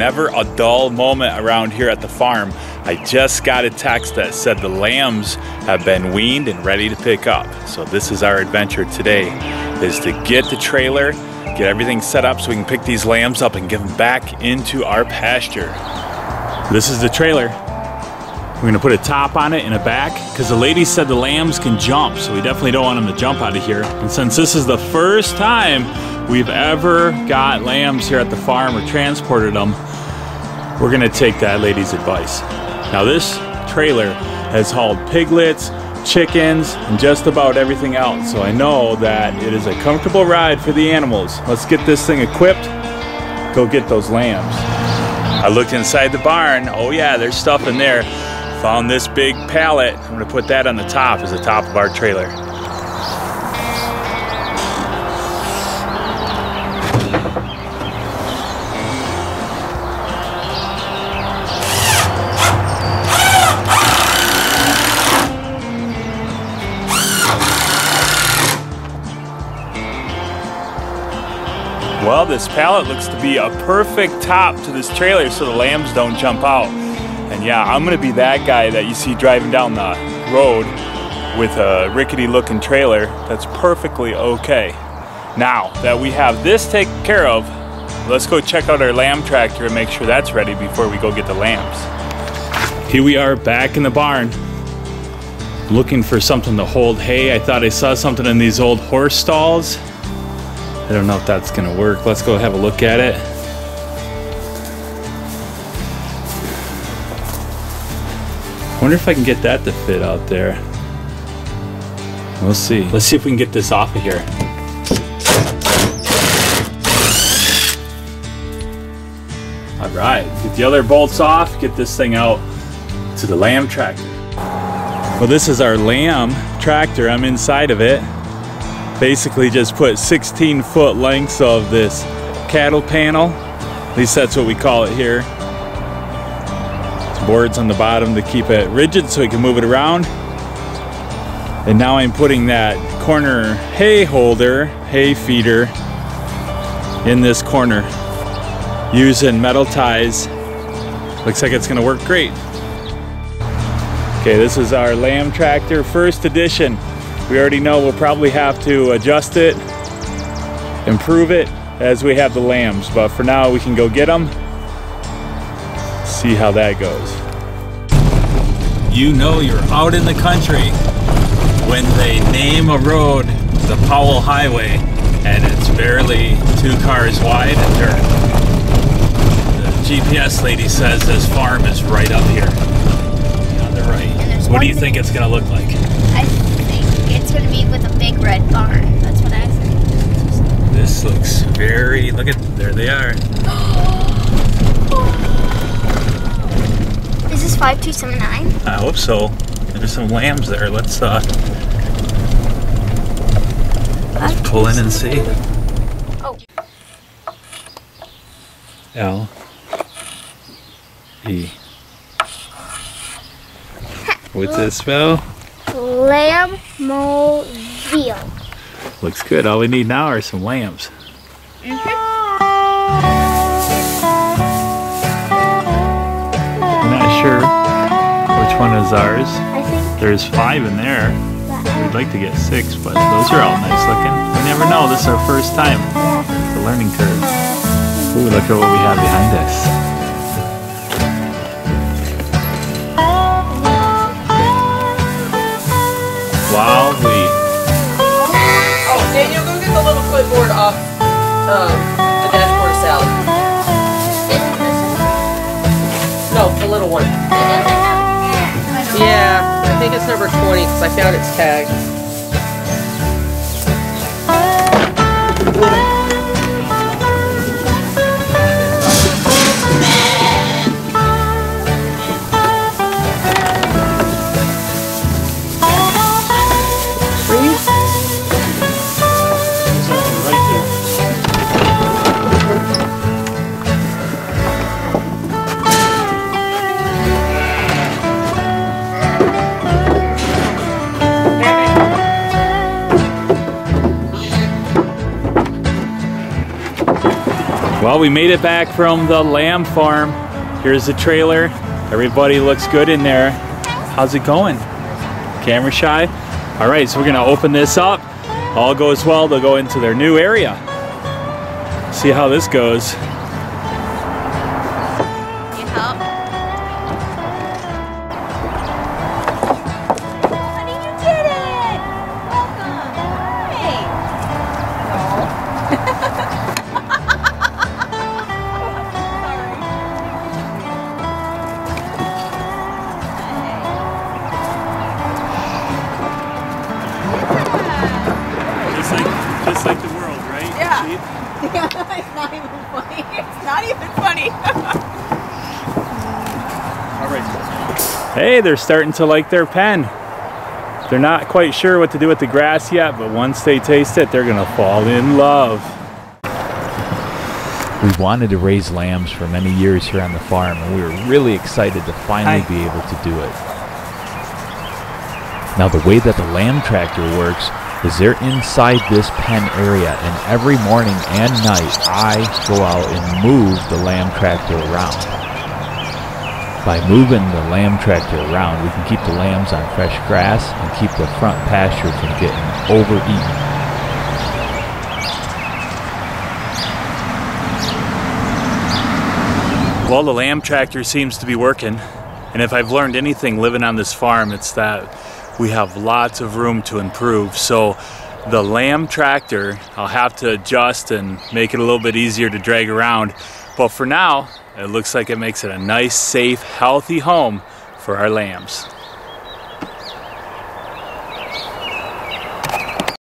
never a dull moment around here at the farm. I just got a text that said the lambs have been weaned and ready to pick up. So this is our adventure today, is to get the trailer, get everything set up so we can pick these lambs up and get them back into our pasture. This is the trailer. We're gonna put a top on it and a back because the lady said the lambs can jump, so we definitely don't want them to jump out of here. And since this is the first time we've ever got lambs here at the farm or transported them, we're gonna take that lady's advice. Now this trailer has hauled piglets, chickens, and just about everything else. So I know that it is a comfortable ride for the animals. Let's get this thing equipped, go get those lambs. I looked inside the barn. Oh yeah, there's stuff in there. Found this big pallet. I'm gonna put that on the top as the top of our trailer. Well, this pallet looks to be a perfect top to this trailer so the lambs don't jump out. And yeah, I'm gonna be that guy that you see driving down the road with a rickety looking trailer. That's perfectly okay. Now that we have this taken care of, let's go check out our lamb tractor and make sure that's ready before we go get the lambs. Here we are back in the barn, looking for something to hold hay. I thought I saw something in these old horse stalls. I don't know if that's gonna work. Let's go have a look at it. Wonder if I can get that to fit out there. We'll see. Let's see if we can get this off of here. All right, get the other bolts off, get this thing out to the lamb tractor. Well, this is our lamb tractor. I'm inside of it. Basically just put 16-foot lengths of this cattle panel. At least that's what we call it here. Boards on the bottom to keep it rigid so we can move it around. And now I'm putting that corner hay holder, hay feeder, in this corner using metal ties. Looks like it's gonna work great. Okay, this is our lamb tractor, first edition. We already know we'll probably have to adjust it, improve it as we have the lambs, but for now we can go get them. See how that goes. You know you're out in the country when they name a road the Powell Highway and it's barely 2 cars wide and dirt. The GPS lady says this farm is right up here on the right. What do you think it's gonna look like? I think it's gonna be with a big red barn. That's what I think. This looks very, look at, there they are. Is this 5279? I hope so. There's some lambs there. Let's pull in and see. Oh. L-E. What's this spell? Lambmobile. Looks good. All we need now are some lambs. Sure which one is ours. I think there's 5 in there. We'd like to get 6, but those are all nice looking. We never know. This is our first time. It's a learning curve. Ooh, look at what we have behind us. Wowee. Oh, Daniel, go get the little clipboard off the dashboard of Sally. No, the little one. Yeah, I think it's number 20 because I found its tag. Well, we made it back from the lamb farm. Here's the trailer. Everybody looks good in there. How's it going? Camera shy? All right, so we're gonna open this up. All goes well, they'll go into their new area. See how this goes. You help? Honey, you did it! Welcome. Hey. Just like the world, right? Yeah. Sheep? Yeah, it's not even funny. It's not even funny. All right. Hey, they're starting to like their pen. They're not quite sure what to do with the grass yet, but once they taste it, they're gonna fall in love. We've wanted to raise lambs for many years here on the farm, and we were really excited to finally be able to do it. Now, the way that the lamb tractor works is they're inside this pen area, and every morning and night I go out and move the lamb tractor around. By moving the lamb tractor around, we can keep the lambs on fresh grass and keep the front pasture from getting overeaten. Well, the lamb tractor seems to be working, and if I've learned anything living on this farm, it's that we have lots of room to improve. So the lamb tractor, I'll have to adjust and make it a little bit easier to drag around. But for now, it looks like it makes it a nice, safe, healthy home for our lambs.